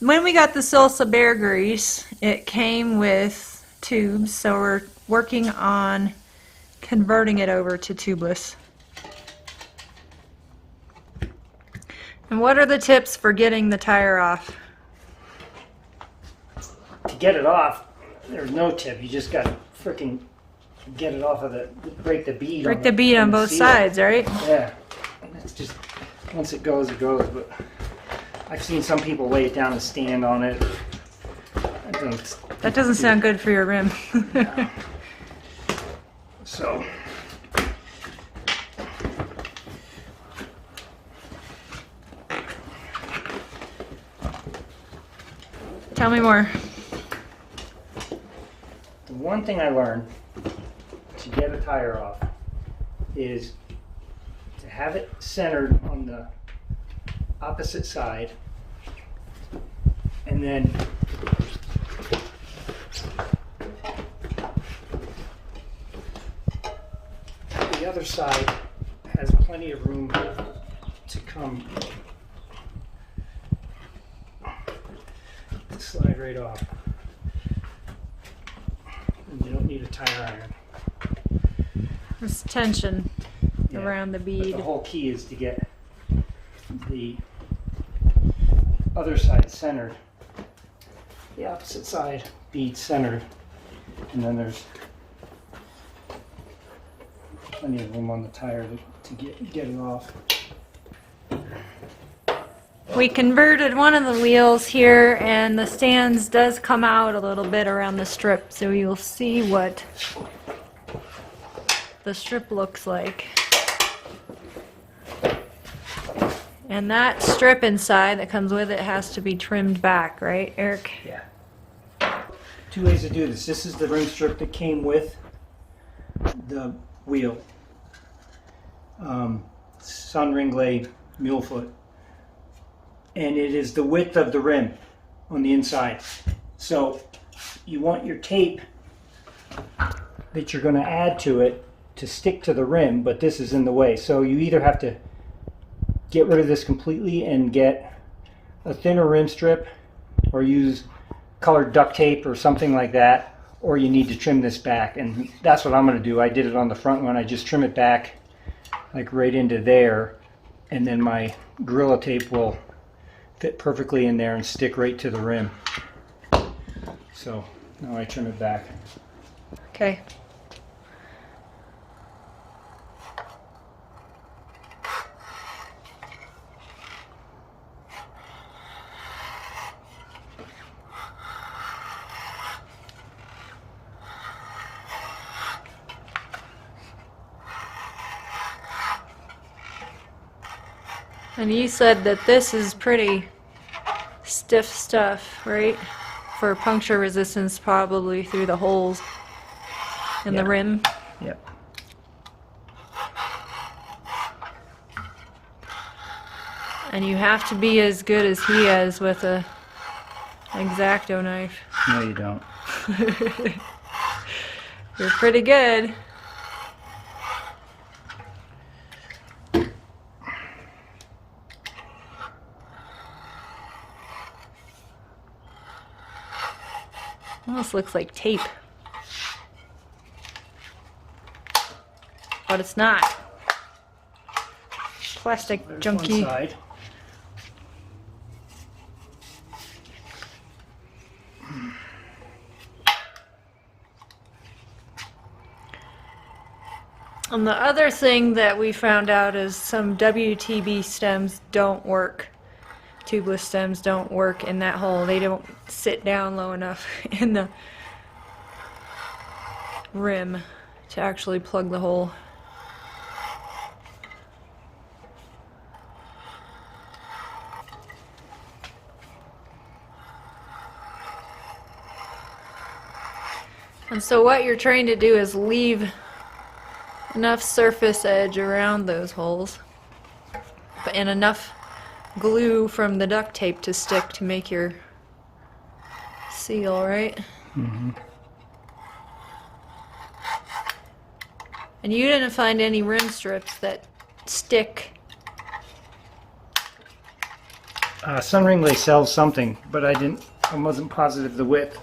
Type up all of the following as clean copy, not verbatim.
When we got the Salsa Beargrease, it came with tubes, so we're working on converting it over to tubeless. And what are the tips for getting the tire off? To get it off, there's no tip. You just got to freaking get it off of the, break the bead. Break the bead on both sides, right? Yeah. It's just, once it goes, it goes. But I've seen some people lay it down and stand on it. That doesn't sound good for your rim. No. So. Tell me more. The one thing I learned to get a tire off is to have it centered on the opposite side, and then the other side has plenty of room to come slide right off. And you don't need a tire iron. There's tension around the bead. But the whole key is to get the other side centered, the opposite side bead centered, and then there's plenty of room on the tire to get it off. We converted one of the wheels here, and the stands does come out a little bit around the strip, so you'll see what the strip looks like. And that strip inside that comes with it has to be trimmed back, right, Eric? Yeah. Two ways to do this. This is the rim strip that came with the wheel. Sun Ringle Mulefut. And it is the width of the rim on the inside. So you want your tape that you're going to add to it to stick to the rim, but this is in the way. So you either have to get rid of this completely and get a thinner rim strip, or use colored duct tape or something like that, or you need to trim this back. And that's what I'm going to do. I did it on the front one. I just trim it back like right into there, and then my Gorilla Tape will fit perfectly in there and stick right to the rim. So now I trim it back. Okay. And you said that this is pretty stiff stuff, right? For puncture resistance, probably through the holes in the rim. Yep. And you have to be as good as he is with a X-Acto knife. No, you don't. You're pretty good. Almost looks like tape. But it's not. Plastic There's junky. one side. And the other thing that we found out is some WTB stems don't work. Tubeless stems don't work in that hole. They don't sit down low enough in the rim to actually plug the hole. And so what you're trying to do is leave enough surface edge around those holes and enough glue from the duct tape to stick to make your seal, right? Mm-hmm. And you didn't find any rim strips that stick Sun Ringle sells something, but I wasn't positive the width.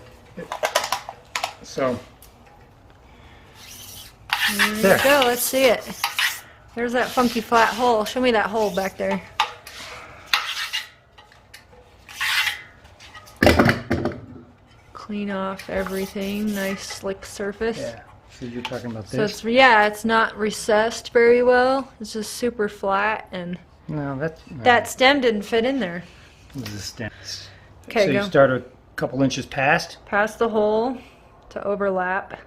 So There you go. Let's see it. There's that funky flat hole. Show me that hole back there. Clean off everything. Nice slick surface. yeah. So you're talking about So this? it's not recessed very well. It's just super flat, and No, that stem didn't fit in there. This is a stem. Okay, so go. you start a couple inches past. Past the hole to overlap.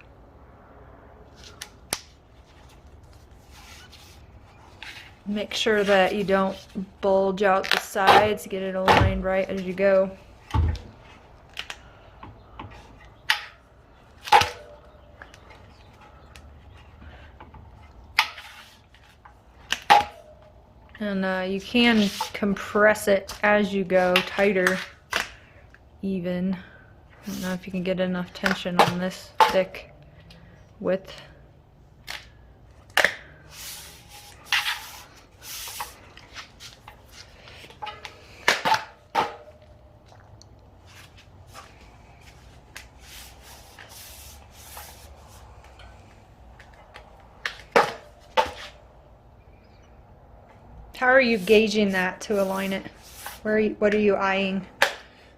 Make sure that you don't bulge out the sides. Get it aligned right as you go. And you can compress it as you go, tighter, even. I don't know if you can get enough tension on this thick width. How are you gauging that to align it? What are you eyeing?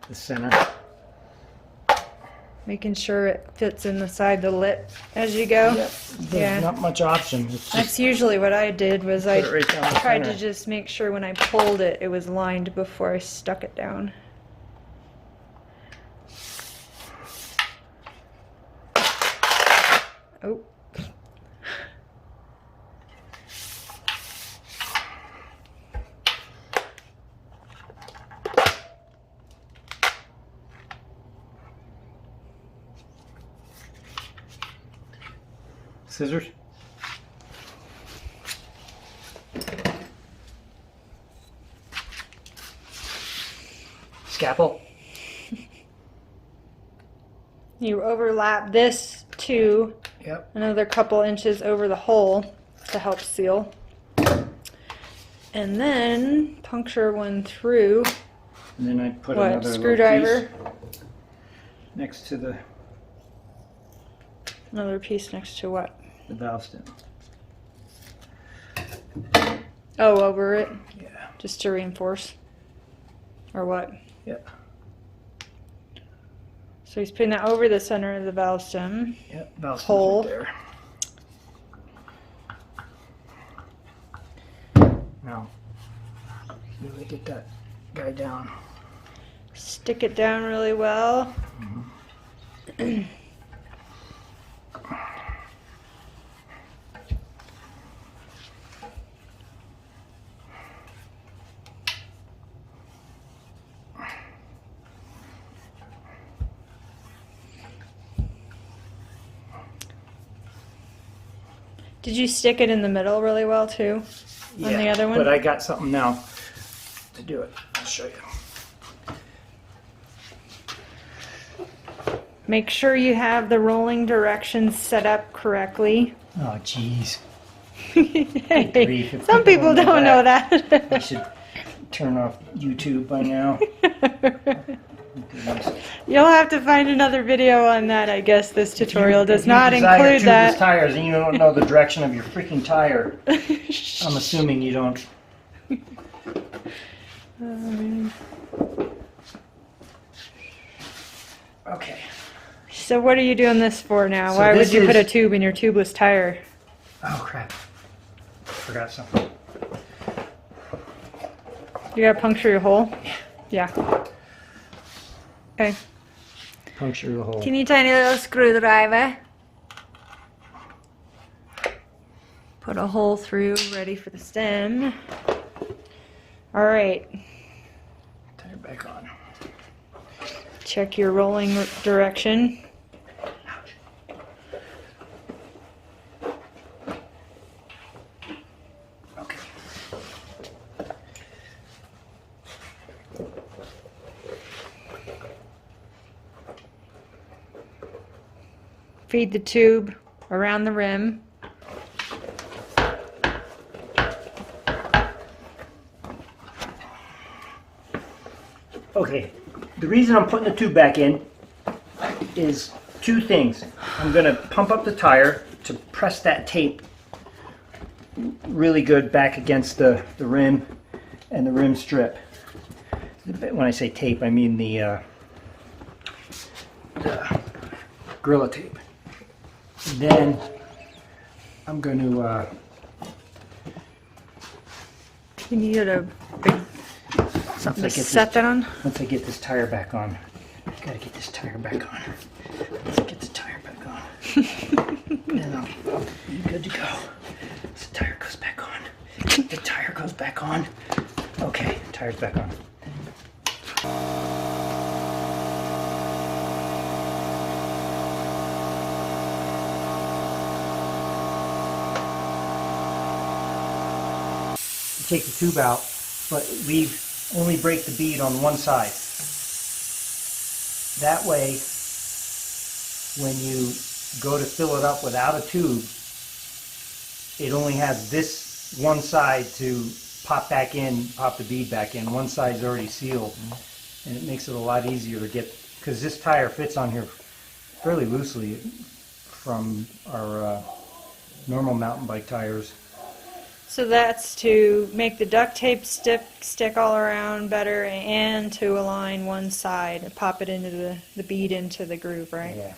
The center. Making sure it fits inside the lip as you go? Yep. There's Yeah. not much option. It's just That's usually what I did, was I put it right down the tried to center. just make sure when I pulled it, it was lined before I stuck it down. Oh. Scissors. Scalpel. You overlap this to Yep. another couple inches over the hole to help seal. And then puncture one through. And then I put What, another little screwdriver? piece next to the Another piece next to what? valve stem. Oh, over it? Yeah. Just to reinforce? Or what? Yep. So he's putting that over the center of the valve stem. Yep. Valve stem's Hole. right there. Now, really get that guy down. Stick it down really well. Did you stick it in the middle really well too? Yeah, On the other one? but I got something now to do it. I'll show you. Make sure you have the rolling directions set up correctly. Oh, jeez. Hey, grief, if some people don't know that. I should turn off YouTube by now. Goodness. You'll have to find another video on that, I guess. This tutorial does not If you desire include tubeless that. tires and you don't know the direction of your freaking tire, I'm assuming you don't. Okay. So what are you doing this for now? So Why would this you put a is- tube in your tubeless tire? Oh crap. Forgot something. You gotta puncture your hole? Yeah. Okay. Puncture the hole. Teeny tiny little screwdriver. Put a hole through, ready for the stem. Alright. Tie it back on. Check your rolling direction. Okay. Feed the tube around the rim. Okay, the reason I'm putting the tube back in is two things. I'm going to pump up the tire to press that tape really good back against the rim and the rim strip. When I say tape, I mean the Gorilla tape. Then I'm going to You needed a big something to set that on? Once I get this tire back on, gotta get this tire back on. Once I get the tire back on, then I'll be good to go. So the tire goes back on. The tire goes back on. Okay, tire's back on. You take the tube out, but only break the bead on one side. That way, when you go to fill it up without a tube, it only has this one side to pop back in, pop the bead back in. One side's already sealed, and it makes it a lot easier to get, because this tire fits on here fairly loosely from our normal mountain bike tires. So that's to make the duct tape stick all around better and to align one side and pop it into the bead into the groove, right? Yeah.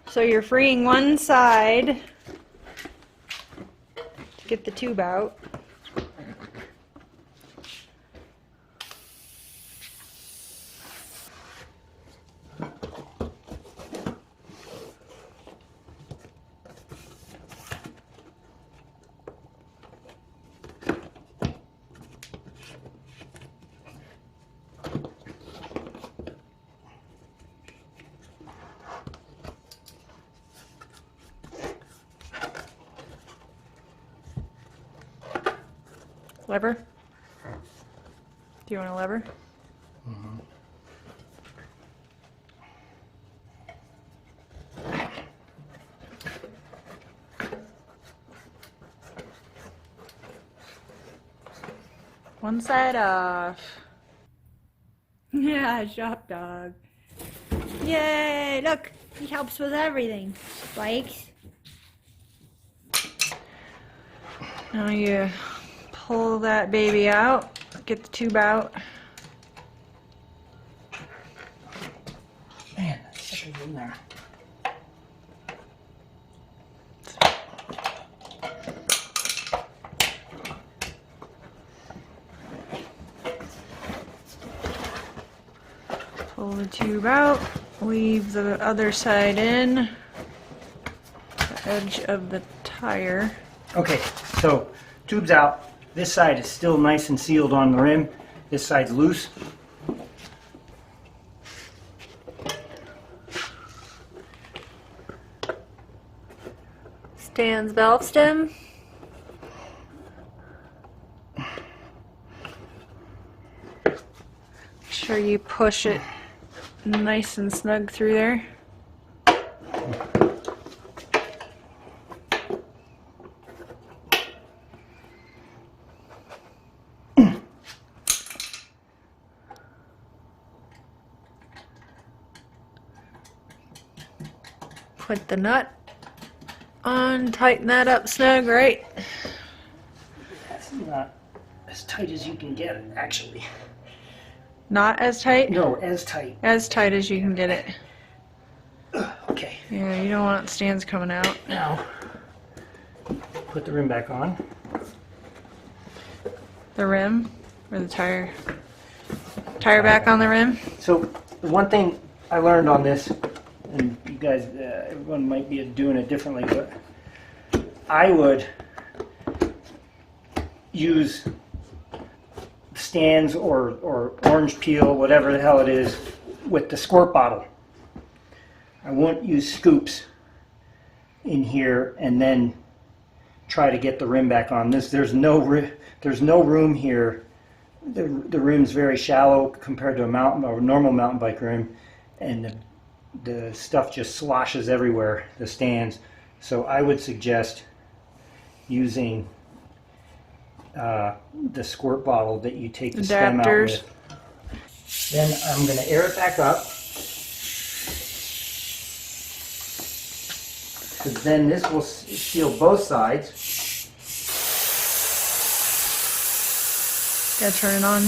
So you're freeing one side to get the tube out. Lever? Do you want a lever? Mm-hmm. One side off. Yeah, shop dog. Yay! Look, he helps with everything. Spikes. Now you pull that baby out, get the tube out. Man, that's such a in there. Pull the tube out, leave the other side in, the edge of the tire. Okay, so tube's out. This side is still nice and sealed on the rim. This side's loose. Stands valve stem. Make sure you push it nice and snug through there. Put the nut on, tighten that up snug, right? That's not as tight as you can get it, actually. Not as tight? No, as tight. As tight as you can get it. Okay. Yeah, you don't want stands coming out. Now, put the rim back on. The rim or the tire? Tire back on the rim? So, the one thing I learned on this, and you guys, everyone might be doing it differently, but I would use stands or orange peel, whatever the hell it is, with the squirt bottle. I won't use scoops in here and then try to get the rim back on. There's no room here. The rim's very shallow compared to a normal mountain bike rim, and the stuff just sloshes everywhere, the stands. So I would suggest using the squirt bottle that you take the stem out Adapters. with. Then I'm going to air it back up. Because then this will seal both sides. Gotta turn it on.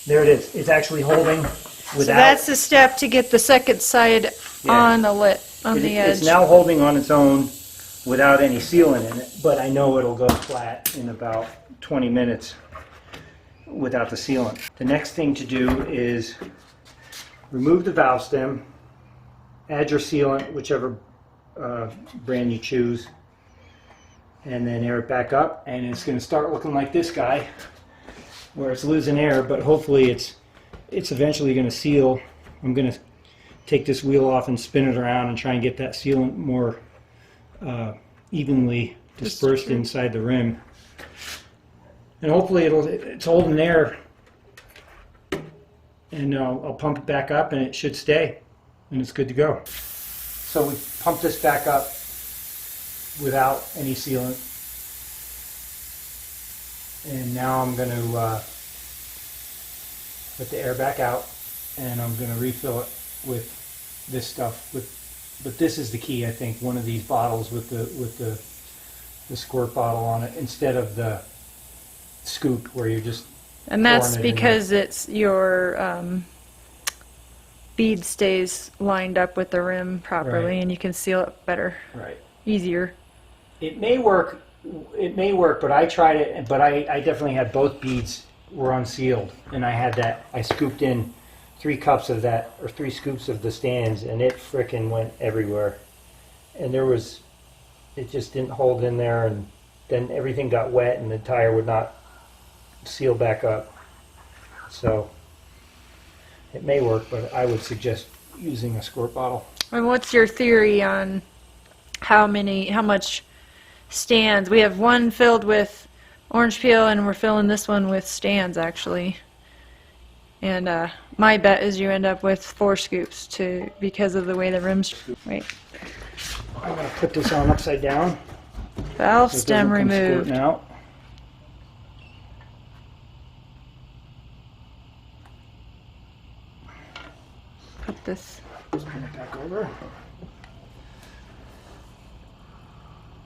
There it is. It's actually holding without... So that's the step to get the second side Yeah. on the edge. It's now holding on its own without any sealant in it, but I know it'll go flat in about 20 minutes without the sealant. The next thing to do is remove the valve stem, add your sealant, whichever brand you choose, and then air it back up, and it's going to start looking like this guy, where it's losing air, but hopefully it's eventually going to seal. I'm going to take this wheel off and spin it around and try and get that sealant more evenly dispersed inside the rim. And hopefully it's holding air, and I'll pump it back up and it should stay, and it's good to go. So we pump this back up without any sealant, and now I'm going to let the air back out, and I'm going to refill it with this stuff. But this is the key, I think, one of these bottles with the squirt bottle on it instead of the scoop where you're just... And that's pouring it in because it's your bead stays lined up with the rim properly, Right. and you can seal it better, Right. easier. It may work, but I tried it, but I definitely had both beads were unsealed, and I scooped in 3 cups of that, or 3 scoops of the stands, and it frickin' went everywhere. And it just didn't hold in there, and then everything got wet, and the tire would not seal back up. So it may work, but I would suggest using a squirt bottle. And what's your theory on how much stands? We have one filled with orange peel, and we're filling this one with stands, actually. And my bet is you end up with 4 scoops because of the way the rims. Wait. I'm going to put this on upside down. Valve So it stem doesn't come removed. squirting out. Put this. Just bring it back over.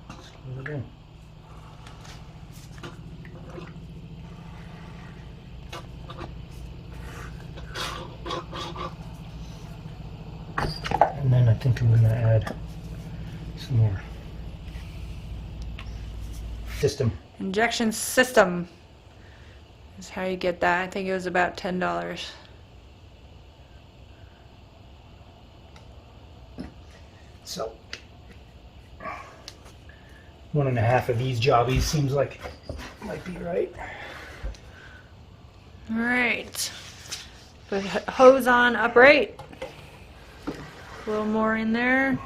Screw it in. And then I think I'm going to add some more system. Injection system is how you get that. I think it was about $10. So 1.5 of these jobbies seems like might be right. All right. Put hose on upright. A little more in there.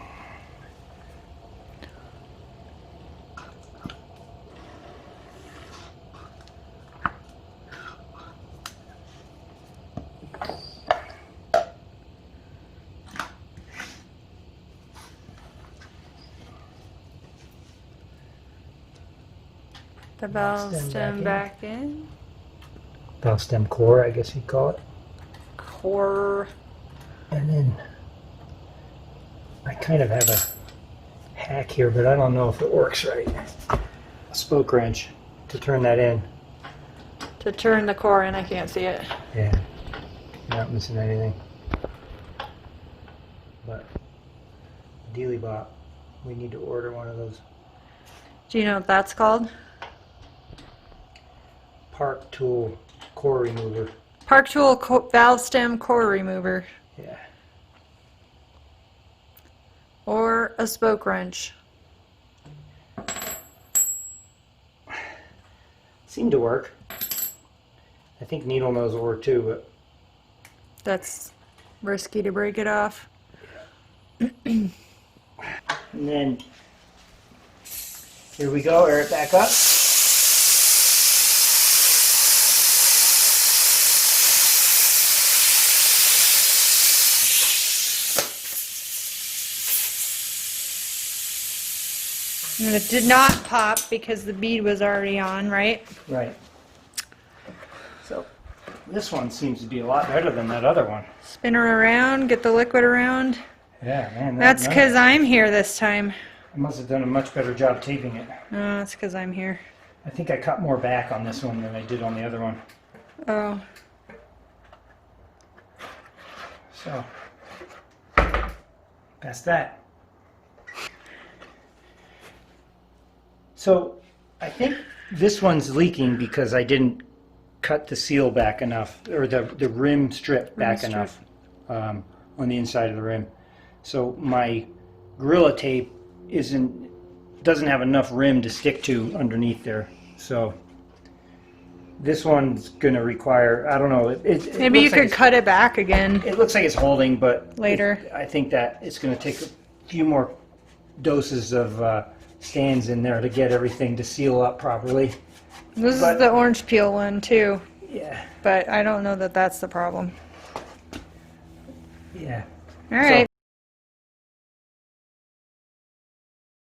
The valve stem back in. Valve stem core, I guess you'd call it. Core. And then I kind of have a hack here, but I don't know if it works right. A spoke wrench to turn that in. To turn the core in, I can't see it. Yeah, not missing anything. But Dealy Bot, we need to order one of those. Do you know what that's called? Park Tool core remover. Park Tool valve stem core remover. Yeah. Or a spoke wrench. Seemed to work. I think needle nose will work too, but That's risky to break it off. and then here we go, air it back up. And it did not pop because the bead was already on, right? Right. So this one seems to be a lot better than that other one. Spin her around, get the liquid around. Yeah, man. That's because I'm here this time. I must have done a much better job taping it. Oh, that's because I'm here. I think I cut more back on this one than I did on the other one. Oh. So, that's that. So, I think this one's leaking because I didn't cut the seal back enough, or the rim strip back enough on the inside of the rim. So my Gorilla Tape doesn't have enough rim to stick to underneath there. So this one's going to require, I don't know. Maybe you could cut it back again. It looks like it's holding, but later. I think that it's going to take a few more doses of stands in there to get everything to seal up properly. This is the orange peel one too. Yeah. But I don't know that that's the problem. Yeah. All right.